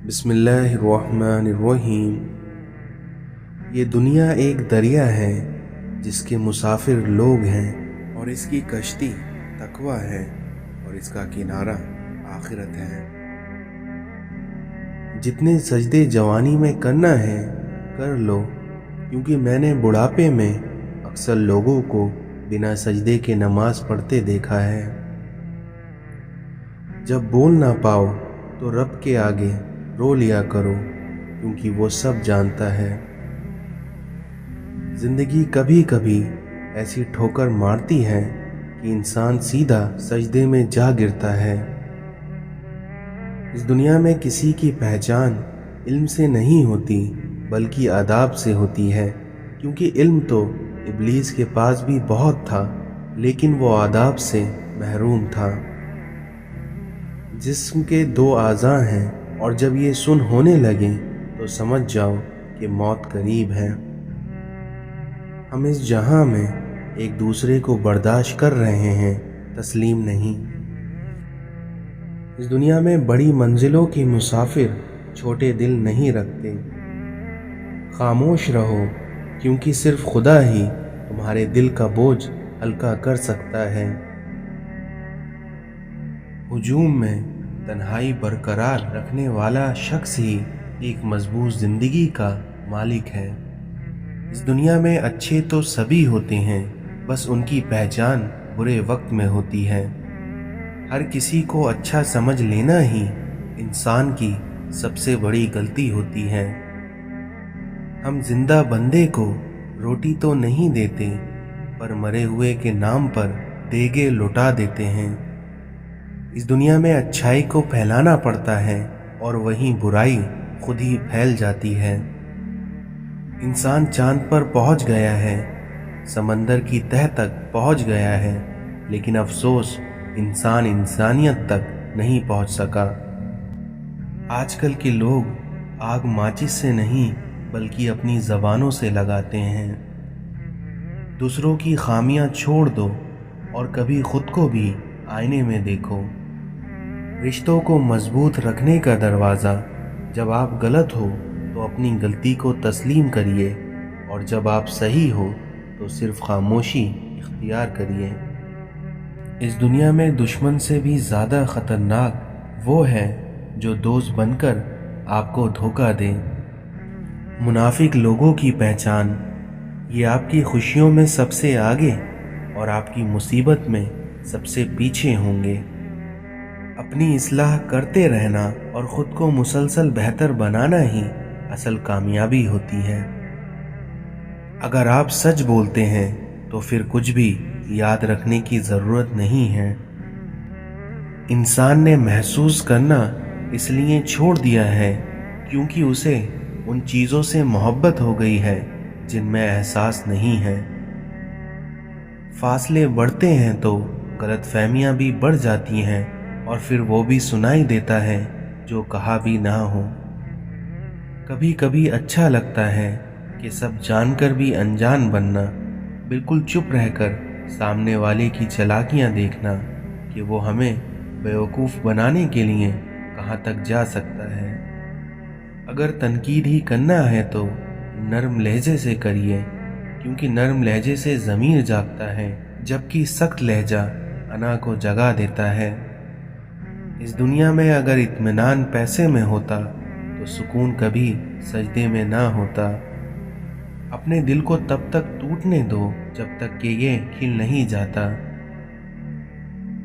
बिस्मिल्लाहिर्रहमानिर्रहीम। ये दुनिया एक दरिया है जिसके मुसाफिर लोग हैं और इसकी कश्ती तकवा है और इसका किनारा आखिरत है। जितने सजदे जवानी में करना है कर लो, क्योंकि मैंने बुढ़ापे में अक्सर लोगों को बिना सजदे के नमाज पढ़ते देखा है। जब बोल ना पाओ तो रब के आगे रो लिया करो, क्योंकि वो सब जानता है। जिंदगी कभी कभी ऐसी ठोकर मारती है कि इंसान सीधा सजदे में जा गिरता है। इस दुनिया में किसी की पहचान इल्म से नहीं होती बल्कि आदाब से होती है, क्योंकि इल्म तो इब्लीस के पास भी बहुत था, लेकिन वो आदाब से महरूम था। जिस्म के दो आज़ा हैं और जब ये सुन होने लगे तो समझ जाओ कि मौत करीब है। हम इस जहां में एक दूसरे को बर्दाश्त कर रहे हैं, तस्लीम नहीं। इस दुनिया में बड़ी मंजिलों के मुसाफिर छोटे दिल नहीं रखते। खामोश रहो, क्योंकि सिर्फ खुदा ही तुम्हारे दिल का बोझ हल्का कर सकता है। हुजूम में तन्हाई बरकरार रखने वाला शख्स ही एक मजबूत जिंदगी का मालिक है। इस दुनिया में अच्छे तो सभी होते हैं, बस उनकी पहचान बुरे वक्त में होती है। हर किसी को अच्छा समझ लेना ही इंसान की सबसे बड़ी गलती होती है। हम जिंदा बंदे को रोटी तो नहीं देते, पर मरे हुए के नाम पर देगे लुटा देते हैं। इस दुनिया में अच्छाई को फैलाना पड़ता है और वहीं बुराई खुद ही फैल जाती है। इंसान चांद पर पहुंच गया है, समंदर की तह तक पहुंच गया है, लेकिन अफसोस इंसान इंसानियत तक नहीं पहुंच सका। आजकल के लोग आग माचिस से नहीं बल्कि अपनी ज़बानों से लगाते हैं। दूसरों की खामियां छोड़ दो और कभी खुद को भी आईने में देखो। रिश्तों को मजबूत रखने का दरवाज़ा, जब आप गलत हो तो अपनी गलती को तस्लीम करिए, और जब आप सही हो तो सिर्फ खामोशी इख्तियार करिए। इस दुनिया में दुश्मन से भी ज़्यादा ख़तरनाक वो है जो दोस्त बनकर आपको धोखा दे। मुनाफिक लोगों की पहचान, ये आपकी खुशियों में सबसे आगे और आपकी मुसीबत में सबसे पीछे होंगे। अपनी इस्लाह करते रहना और ख़ुद को मुसलसल बेहतर बनाना ही असल कामयाबी होती है। अगर आप सच बोलते हैं तो फिर कुछ भी याद रखने की ज़रूरत नहीं है। इंसान ने महसूस करना इसलिए छोड़ दिया है क्योंकि उसे उन चीज़ों से मोहब्बत हो गई है जिनमें एहसास नहीं है। फासले बढ़ते हैं तो गलतफहमियां भी बढ़ जाती हैं, और फिर वो भी सुनाई देता है जो कहा भी ना हो। कभी कभी अच्छा लगता है कि सब जानकर भी अनजान बनना, बिल्कुल चुप रहकर सामने वाले की चालाकियां देखना कि वो हमें बेवकूफ़ बनाने के लिए कहाँ तक जा सकता है। अगर तनकीद ही करना है तो नरम लहजे से करिए, क्योंकि नरम लहजे से ज़मीर जागता है, जबकि सख्त लहजा अना को जगा देता है। इस दुनिया में अगर इत्मीनान पैसे में होता तो सुकून कभी सजदे में ना होता। अपने दिल को तब तक टूटने दो जब तक कि ये खिल नहीं जाता।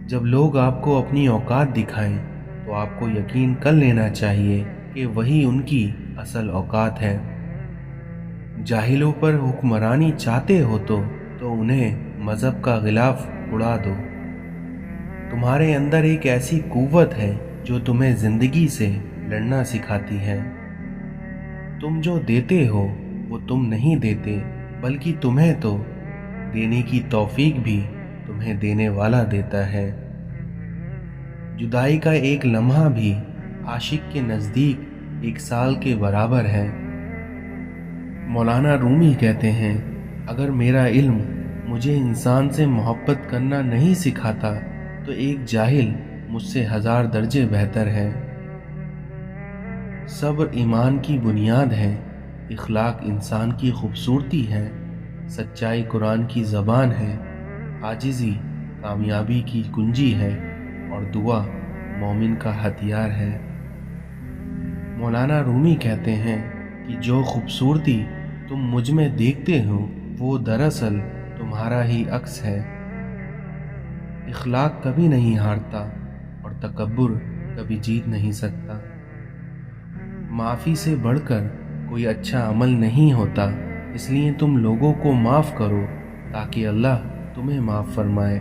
जब लोग आपको अपनी औकात दिखाएं तो आपको यकीन कर लेना चाहिए कि वही उनकी असल औकात है। जाहिलों पर हुक्मरानी चाहते हो तो उन्हें मज़हब का गिलाफ उड़ा दो। तुम्हारे अंदर एक ऐसी कुव्वत है जो तुम्हें ज़िंदगी से लड़ना सिखाती है। तुम जो देते हो वो तुम नहीं देते, बल्कि तुम्हें तो देने की तौफीक भी तुम्हें देने वाला देता है। जुदाई का एक लम्हा भी आशिक के नज़दीक एक साल के बराबर है। मौलाना रूमी कहते हैं, अगर मेरा इल्म मुझे इंसान से मोहब्बत करना नहीं सिखाता तो एक जाहिल मुझसे 1000 दर्जे बेहतर है। صبر ایمان کی بنیاد ہے، اخلاق انسان کی خوبصورتی ہے، سچائی قرآن کی زبان ہے، عاجزی کامیابی کی کنجی ہے اور دعا مومن کا ہتھیار ہے۔ مولانا رومی کہتے ہیں کہ جو خوبصورتی تم مجھ میں دیکھتے ہو وہ دراصل تمہارا ہی عکس ہے۔ اخلاق کبھی نہیں ہارتا اور تکبر کبھی جیت نہیں سکتا۔ معافی سے بڑھ کر کوئی اچھا عمل نہیں ہوتا، اس لیے تم لوگوں کو معاف کرو تاکہ اللہ تمہیں معاف فرمائے۔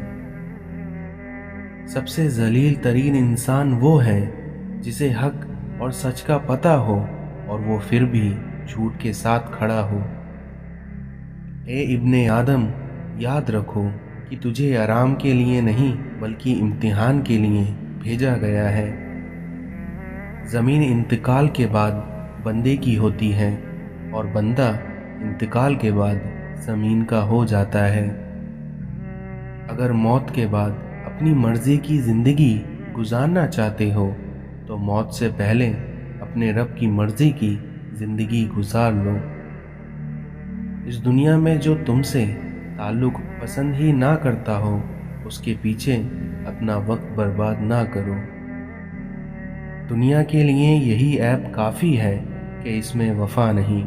سب سے ذلیل ترین انسان وہ ہے جسے حق اور سچ کا پتہ ہو اور وہ پھر بھی جھوٹ کے ساتھ کھڑا ہو۔ اے ابن آدم، یاد رکھو کہ تجھے آرام کے لیے نہیں بلکہ امتحان کے لیے بھیجا گیا ہے۔ زمین انتقال کے بعد بندے کی ہوتی ہے اور بندہ انتقال کے بعد زمین کا ہو جاتا ہے۔ اگر موت کے بعد اپنی مرضی کی زندگی گزارنا چاہتے ہو تو موت سے پہلے اپنے رب کی مرضی کی زندگی گزار لو۔ اس دنیا میں جو تم سے تعلق پسند ہی نہ کرتا ہو اس کے پیچھے اپنا وقت برباد نہ کرو۔ دنیا کے لیے یہی عیب کافی ہے کہ اس میں وفا نہیں۔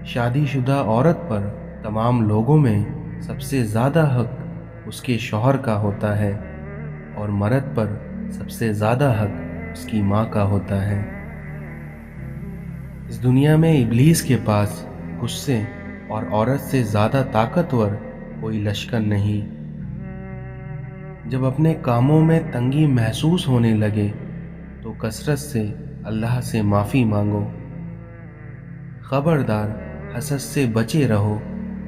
شادی شدہ عورت پر تمام لوگوں میں سب سے زیادہ حق اس کے شوہر کا ہوتا ہے اور مرد پر سب سے زیادہ حق اس کی ماں کا ہوتا ہے۔ اس دنیا میں ابلیس کے پاس غصے اور عورت سے زیادہ طاقتور کوئی لشکر نہیں۔ جب اپنے کاموں میں تنگی محسوس ہونے لگے تو کثرت سے اللہ سے معافی مانگو۔ خبردار، حسد سے بچے رہو،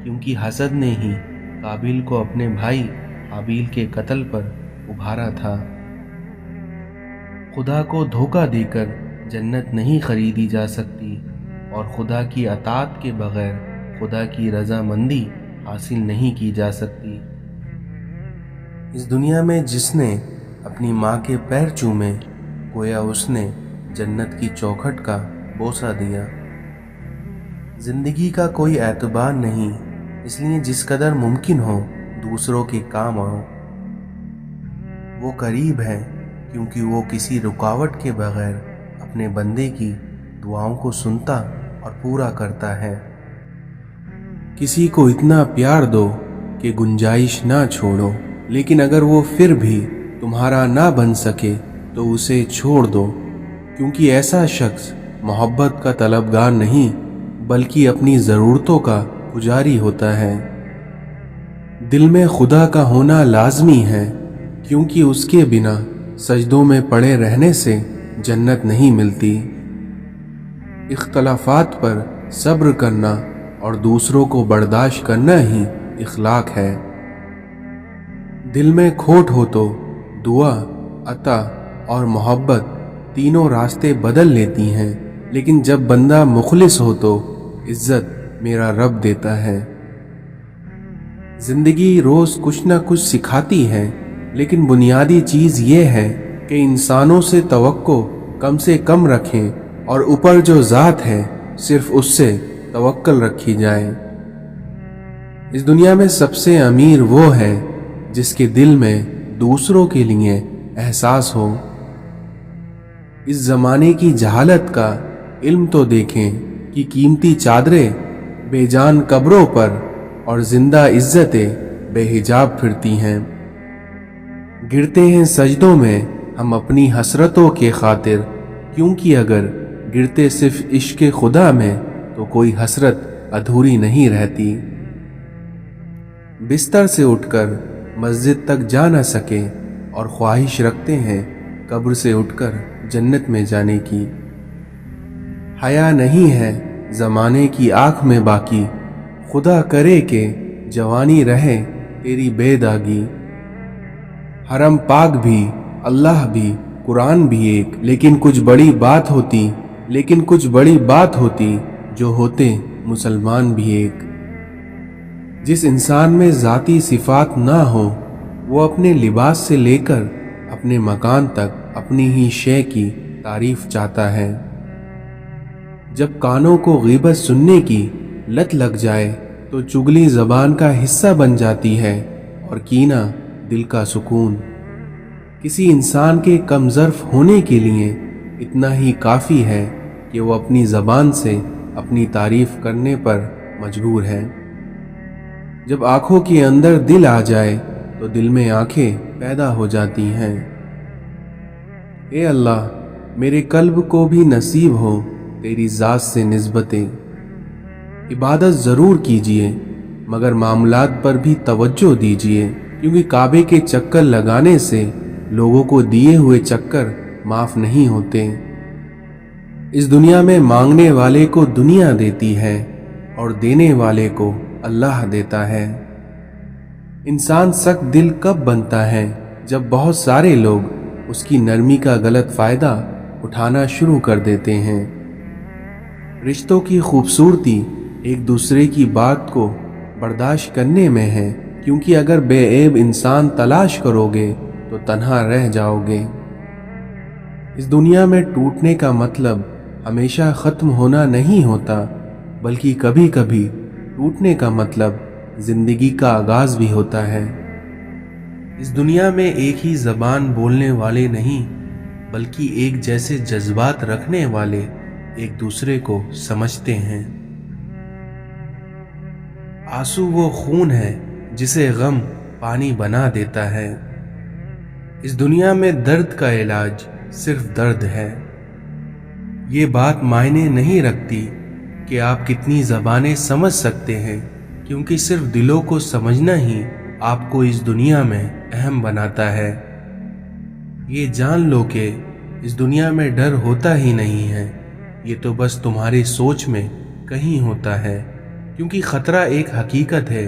کیونکہ حسد نے ہی قابیل کو اپنے بھائی حابیل کے قتل پر ابھارا تھا۔ خدا کو دھوکہ دے کر جنت نہیں خریدی جا سکتی اور خدا کی اطاعت کے بغیر خدا کی رضامندی حاصل نہیں کی جا سکتی۔ اس دنیا میں جس نے اپنی ماں کے پیر چومے گویا اس نے جنت کی چوکھٹ کا بوسہ دیا۔ زندگی کا کوئی اعتبار نہیں، اس لیے جس قدر ممکن ہو دوسروں کے کام آؤ۔ وہ قریب ہے کیونکہ وہ کسی رکاوٹ کے بغیر اپنے بندے کی دعاؤں کو سنتا اور پورا کرتا ہے۔ کسی کو اتنا پیار دو کہ گنجائش نہ چھوڑو، لیکن اگر وہ پھر بھی تمہارا نہ بن سکے تو اسے چھوڑ دو، کیونکہ ایسا شخص محبت کا طلبگار نہیں بلکہ اپنی ضرورتوں کا پجاری ہوتا ہے۔ دل میں خدا کا ہونا لازمی ہے، کیونکہ اس کے بنا سجدوں میں پڑے رہنے سے جنت نہیں ملتی۔ اختلافات پر صبر کرنا اور دوسروں کو برداشت کرنا ہی اخلاق ہے۔ دل میں کھوٹ ہو تو دعا، عطا اور محبت تینوں راستے بدل لیتی ہیں، لیکن جب بندہ مخلص ہو تو عزت میرا رب دیتا ہے۔ زندگی روز کچھ نہ کچھ سکھاتی ہے، لیکن بنیادی چیز یہ ہے کہ انسانوں سے توقع کم سے کم رکھیں اور اوپر جو ذات ہے صرف اس سے توکل رکھی جائے۔ اس دنیا میں سب سے امیر وہ ہے جس کے دل میں دوسروں کے لیے احساس ہو۔ اس زمانے کی جہالت کا علم تو دیکھیں کہ قیمتی چادریں بے جان قبروں پر اور زندہ عزتیں بے حجاب پھرتی ہیں۔ گرتے ہیں سجدوں میں ہم اپنی حسرتوں کے خاطر، کیونکہ اگر گرتے صرف عشق خدا میں تو کوئی حسرت ادھوری نہیں رہتی۔ بستر سے اٹھ کر مسجد تک جا نہ سکے اور خواہش رکھتے ہیں قبر سے اٹھ کر جنت میں جانے کی۔ حیا نہیں ہے زمانے کی آنکھ میں باقی، خدا کرے کہ جوانی رہے تیری بے داغی۔ حرم پاک بھی، اللہ بھی، قرآن بھی ایک، لیکن کچھ بڑی بات ہوتی جو ہوتے مسلمان بھی ایک۔ جس انسان میں ذاتی صفات نہ ہو وہ اپنے لباس سے لے کر اپنے مکان تک اپنی ہی شے کی तारीफ चाहता है। जब कानों को गीबत सुनने की लत लग जाए तो चुगली ज़बान का हिस्सा बन जाती है और कीना दिल का सुकून। किसी इंसान के कमज़र्फ होने के लिए इतना ही काफ़ी है कि वो अपनी ज़बान से अपनी तारीफ करने पर मजबूर है। जब आँखों के अंदर दिल आ जाए तो दिल में आँखें पैदा हो जाती हैं। ए अल्लाह, मेरे कल्ब को भी नसीब हो तेरी ज़ात से निस्बतें। इबादत ज़रूर कीजिए मगर मामलात पर भी तवज्जो दीजिए, क्योंकि काबे के चक्कर लगाने से लोगों को दिए हुए चक्कर माफ़ नहीं होते। इस दुनिया में मांगने वाले को दुनिया देती है और देने वाले को अल्लाह देता है। इंसान सख्त दिल कब बनता है? जब बहुत सारे लोग उसकी नरमी का गलत फ़ायदा उठाना शुरू कर देते हैं। रिश्तों की खूबसूरती एक दूसरे की बात को बर्दाश्त करने में है, क्योंकि अगर बेऐब इंसान तलाश करोगे तो तन्हा रह जाओगे। इस दुनिया में टूटने का मतलब हमेशा ख़त्म होना नहीं होता, बल्कि कभी कभी टूटने का मतलब ज़िंदगी का आगाज़ भी होता है। इस दुनिया में एक ही ज़बान बोलने वाले नहीं, बल्कि एक जैसे जज्बात रखने वाले एक दूसरे को समझते हैं। आंसू वो खून है जिसे गम पानी बना देता है। इस दुनिया में दर्द का इलाज सिर्फ दर्द है। ये बात मायने नहीं रखती कि आप कितनी ज़बानें समझ सकते हैं, क्योंकि सिर्फ दिलों को समझना ही आपको इस दुनिया में अहम बनाता है। ये जान लो कि इस दुनिया में डर होता ही नहीं है, ये तो बस तुम्हारी सोच में कहीं होता है, क्योंकि खतरा एक हकीकत है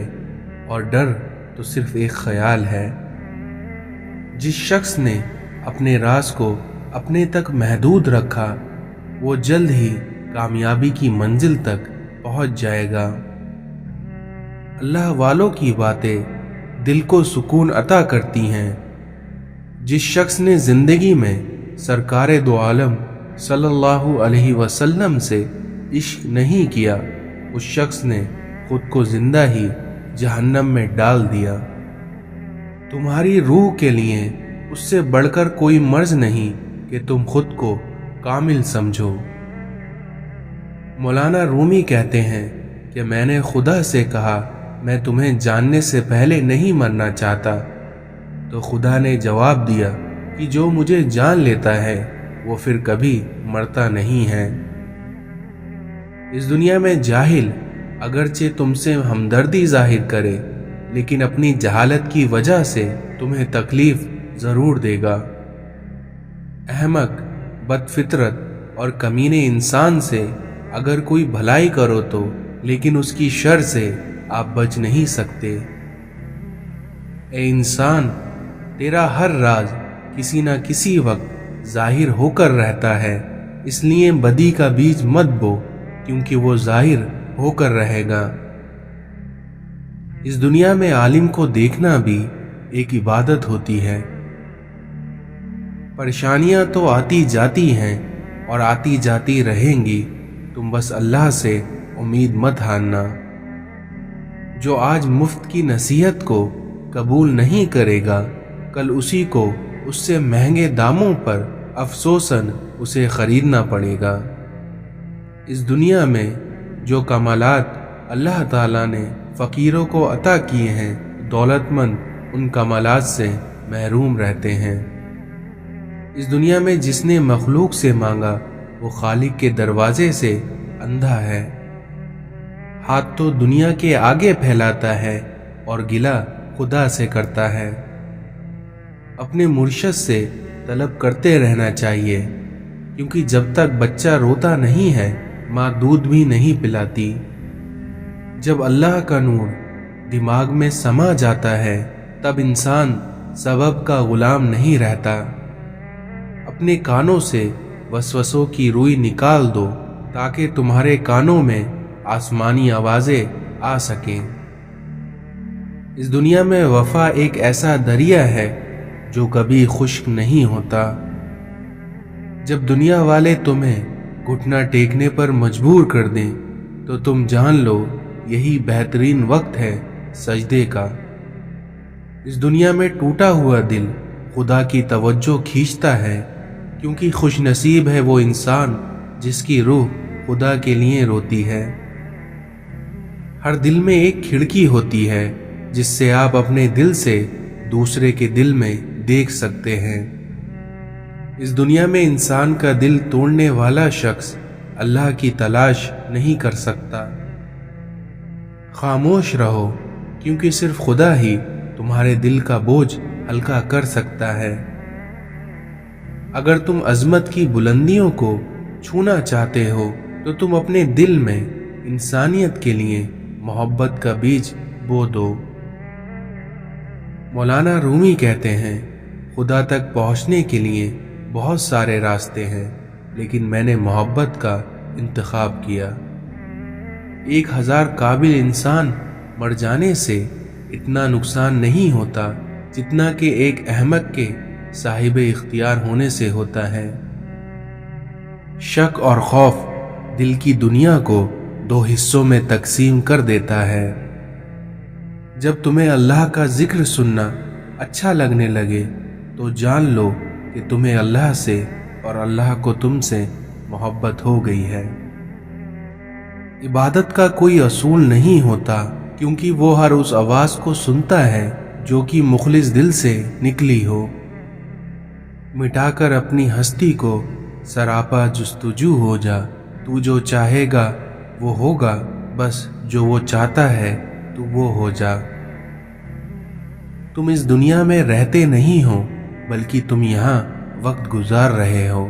और डर तो सिर्फ एक ख्याल है। जिस शख्स ने अपने राज को अपने तक महदूद रखा, वो जल्द ही कामयाबी की मंजिल तक पहुंच जाएगा। अल्लाह वालों की बातें दिल को सुकून अता करती हैं। जिस शख्स ने जिंदगी में सरकारे दो आलम सल्लल्लाहु अलैहि वसल्लम से इश्क नहीं किया, उस शख्स ने खुद को जिंदा ही जहन्नम में डाल दिया। तुम्हारी रूह के लिए उससे बढ़कर कोई मर्ज नहीं कि तुम खुद को कामिल समझो। मौलाना रूमी कहते हैं कि मैंने खुदा से कहा, मैं तुम्हें जानने से पहले नहीं मरना चाहता, तो खुदा ने जवाब दिया कि जो मुझे जान लेता है वो फिर कभी मरता नहीं है। इस दुनिया में जाहिल अगरचे तुमसे हमदर्दी जाहिर करे, लेकिन अपनी जहालत की वजह से तुम्हें तकलीफ जरूर देगा। अहमक, बदफितरत और कमीने इंसान से अगर कोई भलाई करो तो, लेकिन उसकी शर से आप बच नहीं सकते। ए इंसान, तेरा हर राज किसी न किसी वक्त जाहिर होकर रहता है, इसलिए बदी का बीज मत बो, क्योंकि वो जाहिर होकर रहेगा। इस दुनिया में आलिम को देखना भी एक इबादत होती है। परेशानियां तो आती जाती हैं और आती जाती रहेंगी, तुम बस अल्लाह से उम्मीद मत हारना। जो आज मुफ्त की नसीहत को कबूल नहीं करेगा, कल उसी को उससे महंगे दामों पर अफसोसन उसे खरीदना पड़ेगा। इस दुनिया में जो कमालात अल्लाह ताला ने फ़कीरों को अता किए हैं, दौलतमंद उन कमालात से महरूम रहते हैं। इस दुनिया में जिसने मखलूक से मांगा, वो खालिक के दरवाजे से अंधा है। हाथ तो दुनिया के आगे फैलाता है और गिला खुदा से करता है। अपने मुर्शद से तलब करते रहना चाहिए, क्योंकि जब तक बच्चा रोता नहीं है, माँ दूध भी नहीं पिलाती। जब अल्लाह का नूर दिमाग में समा जाता है, तब इंसान सबब का गुलाम नहीं रहता। अपने कानों से वसवसों की रुई निकाल दो, ताकि तुम्हारे कानों में आसमानी आवाजें आ सकें। इस दुनिया में वफा एक ऐसा दरिया है जो कभी खुश्क नहीं होता। जब दुनिया वाले तुम्हें घुटना टेकने पर मजबूर कर दें तो तुम जान लो यही बेहतरीन वक्त है सजदे का। इस दुनिया में टूटा हुआ दिल खुदा की तवज्जो खींचता है, क्योंकि खुशनसीब है वो इंसान जिसकी रूह खुदा के लिए रोती है। हर दिल में एक खिड़की होती है जिससे आप अपने दिल से दूसरे के दिल में देख सकते हैं। इस दुनिया में इंसान का दिल तोड़ने वाला शख्स अल्लाह की तलाश नहीं कर सकता। खामोश रहो, क्योंकि सिर्फ खुदा ही तुम्हारे दिल का बोझ हल्का कर सकता है। अगर तुम अजमत की बुलंदियों को छूना चाहते हो तो तुम अपने दिल में इंसानियत के लिए मोहब्बत का बीज बो दो। मौलाना रूमी कहते हैं, खुदा तक पहुंचने के लिए बहुत सारे रास्ते हैं, लेकिन मैंने मोहब्बत का इंतखाब किया। 1000 काबिल इंसान मर जाने से इतना नुकसान नहीं होता जितना कि एक अहमक के साहिब इख्तियार होने से होता है। शक और खौफ दिल की दुनिया को 2 हिस्सों में तकसीम कर देता है। जब तुम्हें अल्लाह का जिक्र सुनना अच्छा लगने लगे तो जान लो कि तुम्हें अल्लाह से और अल्लाह को तुमसे मोहब्बत हो गई है। इबादत का कोई असूल नहीं होता, क्योंकि वो हर उस आवाज को सुनता है जो कि मुखलिस दिल से निकली हो। मिटाकर अपनी हस्ती को सरापा जुस्तजू हो जा, तू जो चाहेगा वो होगा, बस जो वो चाहता है तू वो हो जा। तुम इस दुनिया में रहते नहीं हो, बल्कि तुम यहाँ वक्त गुजार रहे हो।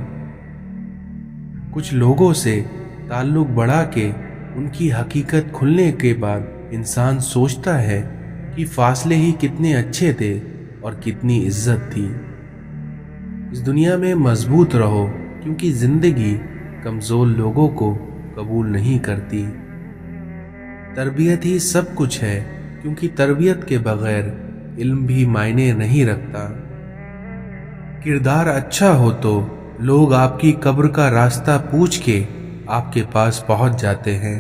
कुछ लोगों से ताल्लुक बढ़ा के उनकी हकीकत खुलने के बाद इंसान सोचता है कि फासले ही कितने अच्छे थे और कितनी इज्जत थी। इस दुनिया में मजबूत रहो, क्योंकि जिंदगी कमजोर लोगों को कबूल नहीं करती। तरबियत ही सब कुछ है, क्योंकि तरबियत के बगैर इल्म भी मायने नहीं रखता। किरदार अच्छा हो तो लोग आपकी कब्र का रास्ता पूछ के आपके पास पहुंच जाते हैं।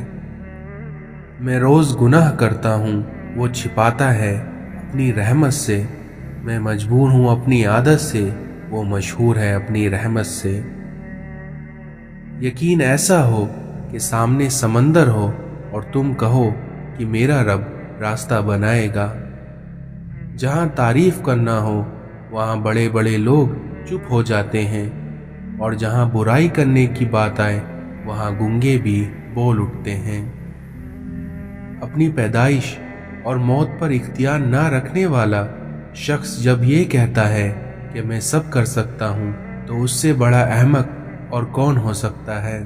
मैं रोज गुनाह करता हूँ, वो छिपाता है अपनी रहमत से। मैं मजबूर हूँ अपनी आदत से, वो मशहूर है अपनी रहमत से। यकीन ऐसा हो कि सामने समंदर हो और तुम कहो कि मेरा रब रास्ता बनाएगा। जहाँ तारीफ करना हो वहाँ बड़े बड़े लोग चुप हो जाते हैं, और जहाँ बुराई करने की बात आए वहाँ गूंगे भी बोल उठते हैं। अपनी पैदाइश और मौत पर इख्तियार ना रखने वाला शख्स जब ये कहता है कि मैं सब कर सकता हूँ, तो उससे बड़ा अहमक और कौन हो सकता है।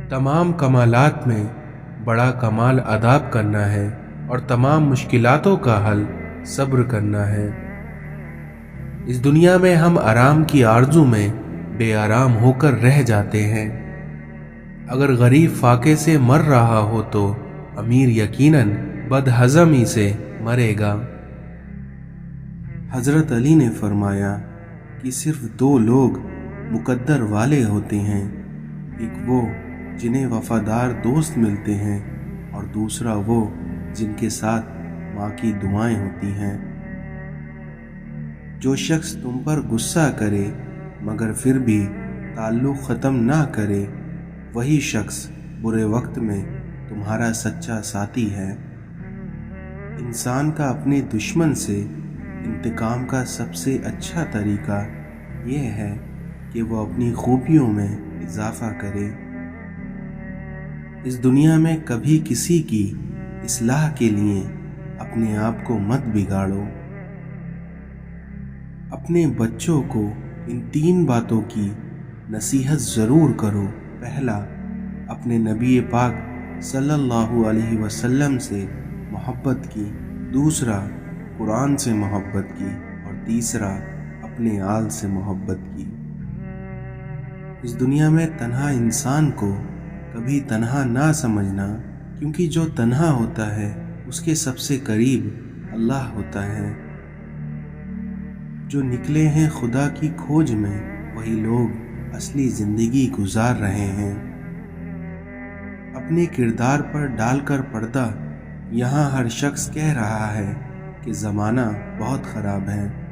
तमाम कमालात में बड़ा कमाल अदाब करना है, और तमाम मुश्किलातों का हल सब्र करना है। इस दुनिया में हम आराम की आरजू में बेआराम होकर रह जाते हैं। अगर गरीब फाके से मर रहा हो तो अमीर यकीनन बदहज़मी से मरेगा। हजरत अली ने फरमाया कि सिर्फ 2 लोग मुकद्दर वाले होते हैं, एक वो जिन्हें वफादार दोस्त मिलते हैं, और दूसरा वो जिनके साथ माँ की दुआएं होती हैं। जो शख्स तुम पर गुस्सा करे मगर फिर भी ताल्लुक़ ख़त्म ना करे, वही शख्स बुरे वक्त में तुम्हारा सच्चा साथी है। इंसान का अपने दुश्मन से इंतकाम का सबसे अच्छा तरीका यह है कि वो अपनी खूबियों में इजाफा करे। इस दुनिया में कभी किसी की इस्लाह के लिए अपने आप को मत बिगाड़ो। अपने बच्चों को इन 3 बातों की नसीहत ज़रूर करो। पहला, अपने नबी पाक सल्लल्लाहु अलैहि वसल्लम से मोहब्बत की। दूसरा, कुरान से मोहब्बत की। और तीसरा, अपने आल से मोहब्बत की। इस दुनिया में तन्हा इंसान को कभी तन्हा ना समझना, क्योंकि जो तन्हा होता है उसके सबसे करीब अल्लाह होता है। जो निकले हैं खुदा की खोज में वही लोग असली जिंदगी गुजार रहे हैं। अपने किरदार पर डालकर पर्दा यहाँ हर शख्स कह रहा है कि ज़माना बहुत ख़राब है।